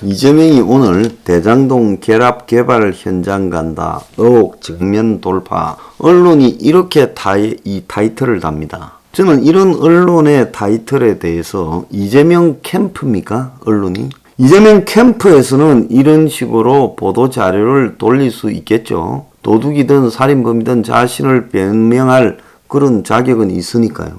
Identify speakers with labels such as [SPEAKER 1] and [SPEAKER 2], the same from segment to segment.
[SPEAKER 1] 이재명이 오늘 대장동 결합 개발 현장 간다. 의혹 정면 돌파. 언론이 이렇게 이 타이틀을 답니다. 저는 이런 언론의 타이틀에 대해서 이재명 캠프입니까? 언론이? 이재명 캠프에서는 이런 식으로 보도 자료를 돌릴 수 있겠죠. 도둑이든 살인범이든 자신을 변명할 그런 자격은 있으니까요.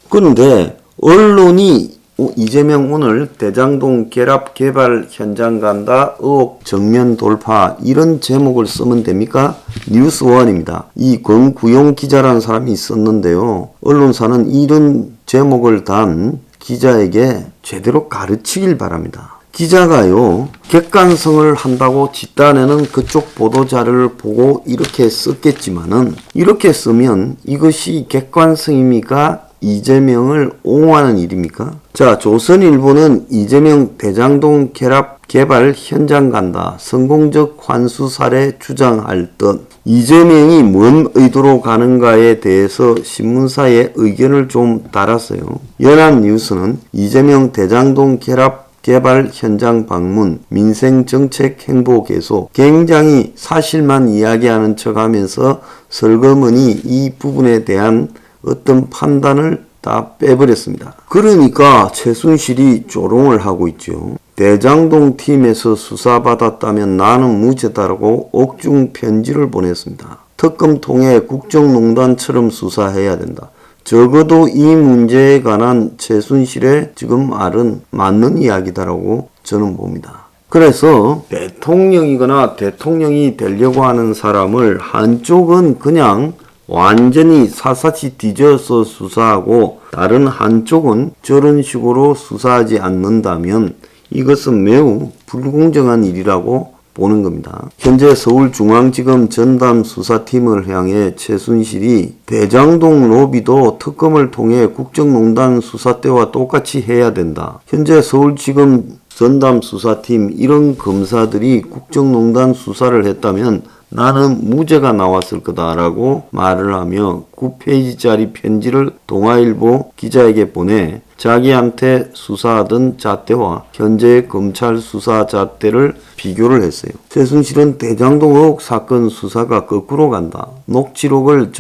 [SPEAKER 1] 그런데 언론이 이재명 오늘 대장동 결합 개발 현장 간다 의혹 정면 돌파 이런 제목을 쓰면 됩니까? 뉴스원입니다. 이 권구용 기자라는 사람이 있었는데요. 언론사는 이런 제목을 단 기자에게 제대로 가르치길 바랍니다. 기자가요, 객관성을 한다고 집단에는 그쪽 보도자료를 보고 이렇게 썼겠지만은, 이렇게 쓰면 이것이 객관성입니까? 이재명을 옹호하는 일입니까? 자, 조선일보는 이재명 대장동 결합 개발 현장 간다. 성공적 환수 사례 주장할 듯. 이재명이 뭔 의도로 가는가에 대해서 신문사에 의견을 좀 달았어요. 연합뉴스는 이재명 대장동 결합 개발 현장 방문, 민생정책 행보 계속, 굉장히 사실만 이야기하는 척하면서 설거머니 이 부분에 대한 어떤 판단을 다 빼버렸습니다. 그러니까 최순실이 조롱을 하고 있죠. 대장동 팀에서 수사받았다면 나는 무죄다라고 옥중 편지를 보냈습니다. 특검 통해 국정농단처럼 수사해야 된다. 적어도 이 문제에 관한 최순실의 지금 말은 맞는 이야기다라고 저는 봅니다. 그래서 대통령이거나 대통령이 되려고 하는 사람을 한쪽은 그냥 완전히 샅샅이 뒤져서 수사하고 다른 한쪽은 저런 식으로 수사하지 않는다면 이것은 매우 불공정한 일이라고 보는 겁니다. 현재 서울중앙지검 전담수사팀을 향해 최순실이 대장동 로비도 특검을 통해 국정농단 수사 때와 똑같이 해야 된다. 현재 서울지검 전담수사팀 이런 검사들이 국정농단 수사를 했다면 나는 무죄가 나왔을 거다라고 말을 하며 9페이지짜리 편지를 동아일보 기자에게 보내 자기한테 수사하던 잣대와 현재의 검찰 수사 잣대를 비교를 했어요. 최순실은 대장동 의혹 사건 수사가 거꾸로 간다. 녹취록을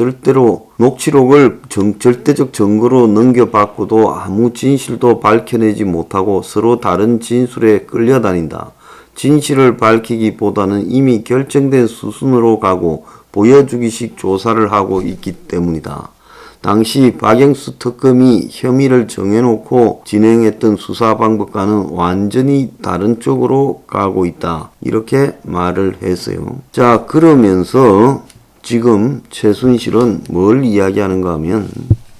[SPEAKER 1] 절대적 증거로 넘겨받고도 아무 진실도 밝혀내지 못하고 서로 다른 진술에 끌려다닌다. 진실을 밝히기보다는 이미 결정된 수순으로 가고 보여주기식 조사를 하고 있기 때문이다. 당시 박영수 특검이 혐의를 정해놓고 진행했던 수사 방법과는 완전히 다른 쪽으로 가고 있다. 이렇게 말을 했어요. 자, 그러면서 지금 최순실은 뭘 이야기하는가 하면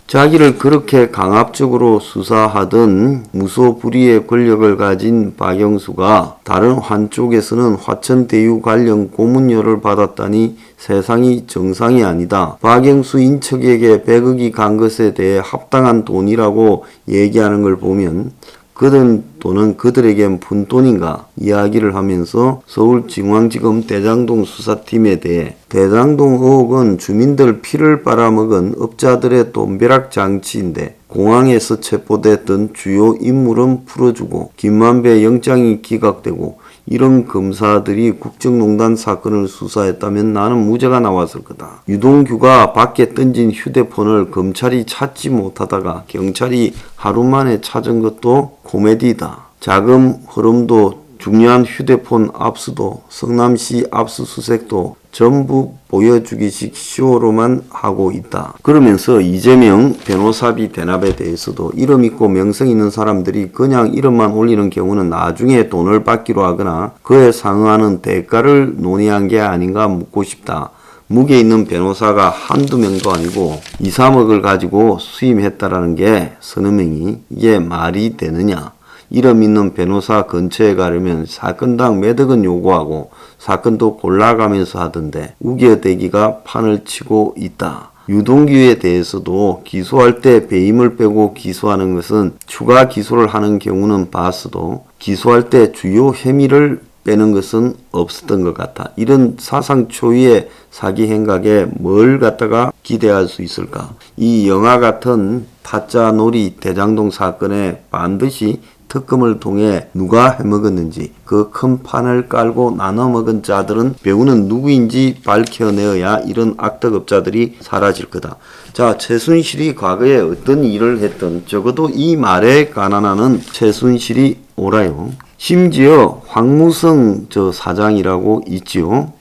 [SPEAKER 1] 자기를 그렇게 강압적으로 수사하던 무소불위의 권력을 가진 박영수가 다른 한쪽에서는 화천대유 관련 고문료를 받았다니 세상이 정상이 아니다. 박영수 인척에게 100억이 간 것에 대해 합당한 돈이라고 얘기하는 걸 보면 그런 돈은 그들에겐 푼돈인가 이야기를 하면서 서울중앙지검 대장동 수사팀에 대해 대장동 의혹은 주민들 피를 빨아먹은 업자들의 돈벼락 장치인데 공항에서 체포됐던 주요 인물은 풀어주고 김만배 영장이 기각되고 이런 검사들이 국정농단 사건을 수사했다면 나는 무죄가 나왔을 거다. 유동규가 밖에 던진 휴대폰을 검찰이 찾지 못하다가 경찰이 하루 만에 찾은 것도 코미디다. 자금 흐름도 중요한 휴대폰 압수도 성남시 압수수색도 전부 보여주기식 쇼로만 하고 있다. 그러면서 이재명 변호사비 대납에 대해서도 이름 있고 명성 있는 사람들이 그냥 이름만 올리는 경우는 나중에 돈을 받기로 하거나 그에 상응하는 대가를 논의한 게 아닌가 묻고 싶다. 무게 있는 변호사가 한두 명도 아니고 2, 3억을 가지고 수임했다라는 게 서너 명이 이게 말이 되느냐. 이름 있는 변호사 근처에 가려면 사건당 몇 억은 요구하고 사건도 골라가면서 하던데 우겨대기가 판을 치고 있다. 유동규에 대해서도 기소할 때 배임을 빼고 기소하는 것은 추가 기소를 하는 경우는 봤어도 기소할 때 주요 혐의를 빼는 것은 없었던 것 같아. 이런 사상 초유의 사기 행각에 뭘 갖다가 기대할 수 있을까? 이 영화 같은 타짜놀이 대장동 사건에 반드시 특검을 통해 누가 해먹었는지 그 큰 판을 깔고 나눠 먹은 자들은 배우는 누구인지 밝혀내어야 이런 악덕업자들이 사라질 거다. 자, 최순실이 과거에 어떤 일을 했든 적어도 이 말에 관한하는 최순실이 옳아요. 심지어 황무성 사장이라고 있지요.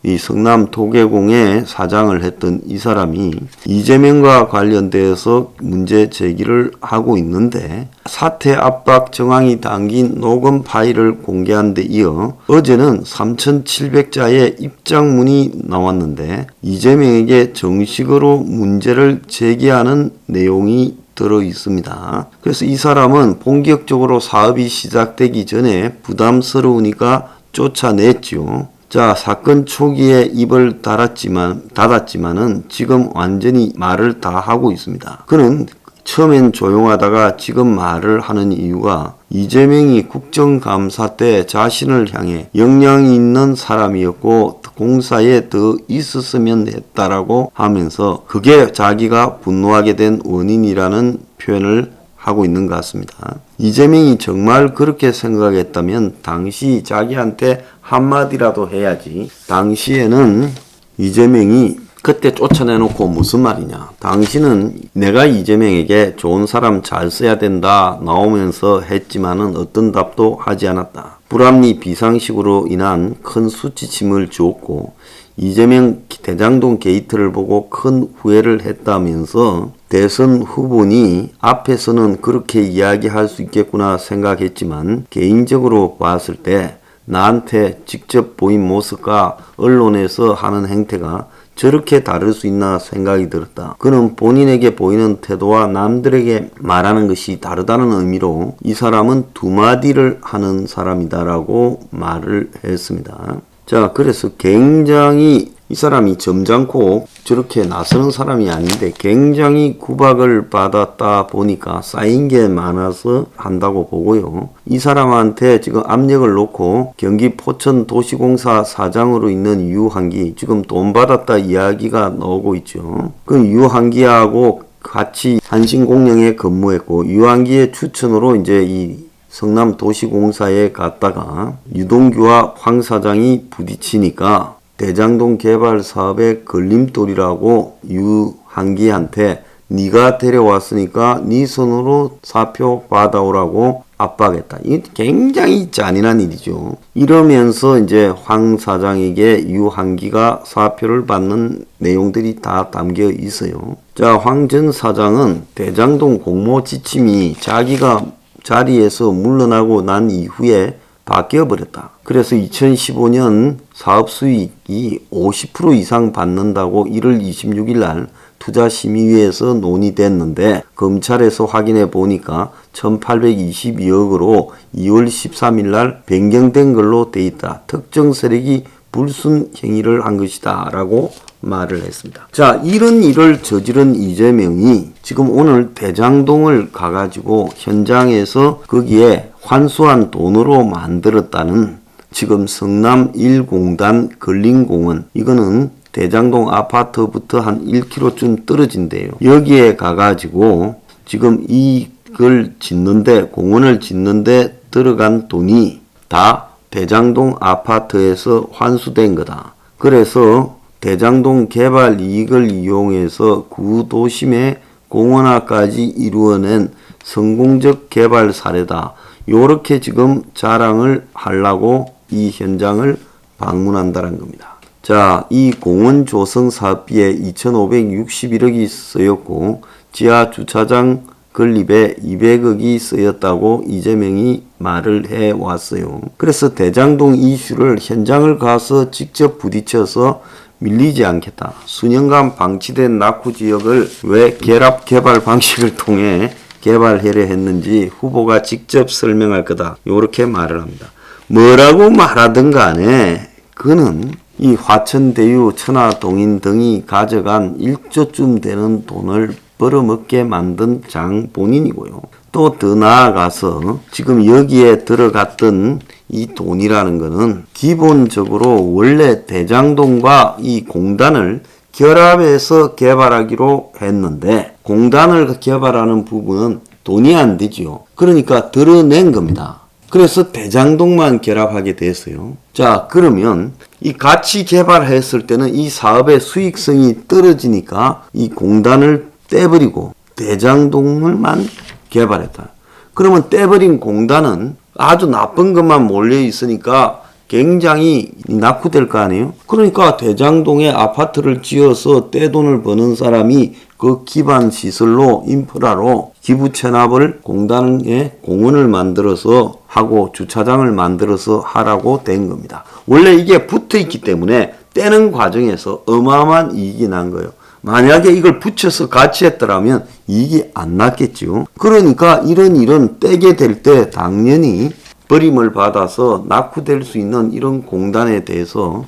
[SPEAKER 1] 이 성남 도계공의 사장을 했던 이 사람이 이재명과 관련돼서 문제 제기를 하고 있는데 사퇴 압박 정황이 담긴 녹음 파일을 공개한 데 이어 어제는 3,700자의 입장문이 나왔는데 이재명에게 정식으로 문제를 제기하는 내용이 들어 있습니다. 그래서 이 사람은 본격적으로 사업이 시작되기 전에 부담스러우니까 쫓아냈죠. 자, 사건 초기에 입을 닫았지만은 지금 완전히 말을 다 하고 있습니다. 그는 처음엔 조용하다가 지금 말을 하는 이유가 이재명이 국정감사 때 자신을 향해 역량이 있는 사람이었고 공사에 더 있었으면 했다라고 하면서 그게 자기가 분노하게 된 원인이라는 표현을 하고 있는 것 같습니다. 이재명이 정말 그렇게 생각했다면 당시 자기한테 한마디라도 해야지. 당시에는 이재명이 그때 쫓아내놓고 무슨 말이냐. 당신은 내가 이재명에게 좋은 사람 잘 써야 된다 나오면서 했지만은 어떤 답도 하지 않았다. 불합리 비상식으로 인한 큰 수치심을 주었고 이재명 대장동 게이트를 보고 큰 후회를 했다면서 대선 후보니 앞에서는 그렇게 이야기할 수 있겠구나 생각했지만 개인적으로 봤을 때 나한테 직접 보인 모습과 언론에서 하는 행태가 저렇게 다를 수 있나 생각이 들었다. 그는 본인에게 보이는 태도와 남들에게 말하는 것이 다르다는 의미로 이 사람은 두 마디를 하는 사람이다라고 말을 했습니다. 자, 그래서 굉장히 이 사람이 점잖고 저렇게 나서는 사람이 아닌데 굉장히 구박을 받았다 보니까 쌓인 게 많아서 한다고 보고요. 이 사람한테 지금 압력을 놓고 경기 포천도시공사 사장으로 있는 유한기 지금 돈 받았다 이야기가 나오고 있죠. 그 유한기하고 같이 한신공영에 근무했고 유한기의 추천으로 이제 이 성남도시공사에 갔다가 유동규와 황 사장이 부딪히니까 대장동 개발 사업의 걸림돌이라고 유한기한테 네가 데려왔으니까 네 손으로 사표 받아오라고 압박했다. 이게 굉장히 잔인한 일이죠. 이러면서 이제 황 사장에게 유한기가 사표를 받는 내용들이 다 담겨 있어요. 자, 황 전 사장은 대장동 공모 지침이 자기가 자리에서 물러나고 난 이후에 바뀌어버렸다. 그래서 2015년 사업 수익이 50% 이상 받는다고 1월 26일 날 투자심의위에서 논의됐는데 검찰에서 확인해 보니까 1822억으로 2월 13일 날 변경된 걸로 돼 있다. 특정 세력이 불순 행위를 한 것이다 라고 말을 했습니다. 자, 이런 일을 저지른 이재명이 지금 오늘 대장동을 가가지고 현장에서 거기에 환수한 돈으로 만들었다는 지금 성남 1공단 근린공원, 이거는 대장동 아파트부터 한 1km쯤 떨어진대요. 여기에 가가지고 지금 이걸 짓는데, 공원을 짓는데 들어간 돈이 다 대장동 아파트에서 환수된 거다. 그래서 대장동 개발 이익을 이용해서 구도심의 공원화까지 이루어낸 성공적 개발 사례다. 요렇게 지금 자랑을 하려고 이 현장을 방문한다는 겁니다. 자, 이 공원 조성 사업비에 2,561억이 쓰였고 지하 주차장 건립에 200억이 쓰였다고 이재명이 말을 해왔어요. 그래서 대장동 이슈를 현장을 가서 직접 부딪혀서 밀리지 않겠다. 수년간 방치된 낙후 지역을 왜 결합 개발 방식을 통해 개발하려 했는지 후보가 직접 설명할 거다. 요렇게 말을 합니다. 뭐라고 말하든 간에 그는 이 화천대유, 천화동인 등이 가져간 1조쯤 되는 돈을 벌어먹게 만든 장본인이고요. 또 더 나아가서 지금 여기에 들어갔던 이 돈이라는 것은 기본적으로 원래 대장동과 이 공단을 결합해서 개발하기로 했는데 공단을 개발하는 부분은 돈이 안 되지요. 그러니까 드러낸 겁니다. 그래서 대장동만 결합하게 됐어요. 자, 그러면 이 같이 개발했을 때는 이 사업의 수익성이 떨어지니까 이 공단을 떼버리고 대장동을만 개발했다. 그러면 떼버린 공단은 아주 나쁜 것만 몰려 있으니까 굉장히 낙후될 거 아니에요? 그러니까 대장동에 아파트를 지어서 떼돈을 버는 사람이 그 기반 시설로 인프라로 기부 체납을 공단에 공원을 만들어서 하고 주차장을 만들어서 하라고 된 겁니다. 원래 이게 붙어 있기 때문에 떼는 과정에서 어마어마한 이익이 난 거예요. 만약에 이걸 붙여서 같이 했더라면 이익이 안 났겠죠. 그러니까 이런 일은 떼게 될 때 당연히 버림을 받아서 낙후될 수 있는 이런 공단에 대해서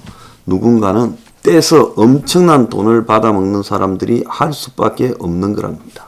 [SPEAKER 1] 누군가는 떼서 엄청난 돈을 받아먹는 사람들이 할 수밖에 없는 거란 겁니다.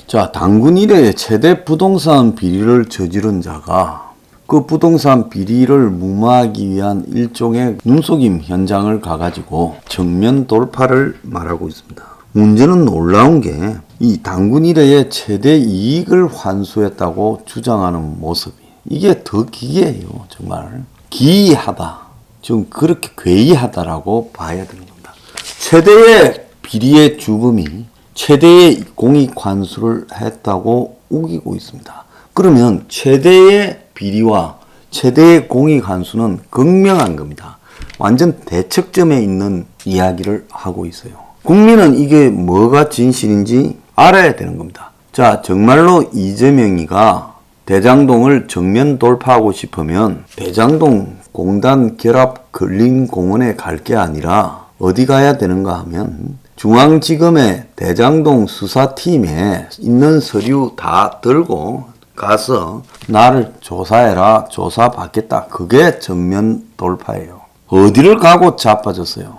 [SPEAKER 1] 자, 단군 이래의 최대 부동산 비리를 저지른 자가 그 부동산 비리를 무마하기 위한 일종의 눈속임 현장을 가가지고 정면 돌파를 말하고 있습니다. 문제는 놀라운 게 이 단군 이래의 최대 이익을 환수했다고 주장하는 모습이 이게 더 기이해요. 정말 기이하다. 좀 그렇게 괴이하다라고 봐야 되는 겁니다. 최대의 비리의 주범이 최대의 공익 환수를 했다고 우기고 있습니다. 그러면 최대의 비리와 최대의 공익 환수는 극명한 겁니다. 완전 대척점에 있는 이야기를 하고 있어요. 국민은 이게 뭐가 진실인지 알아야 되는 겁니다. 자, 정말로 이재명이가 대장동을 정면 돌파하고 싶으면 대장동 공단 결합 근린공원에 갈 게 아니라 어디 가야 되는가 하면 중앙지검의 대장동 수사팀에 있는 서류 다 들고 가서 나를 조사해라, 조사받겠다. 그게 정면 돌파예요. 어디를 가고 자빠졌어요.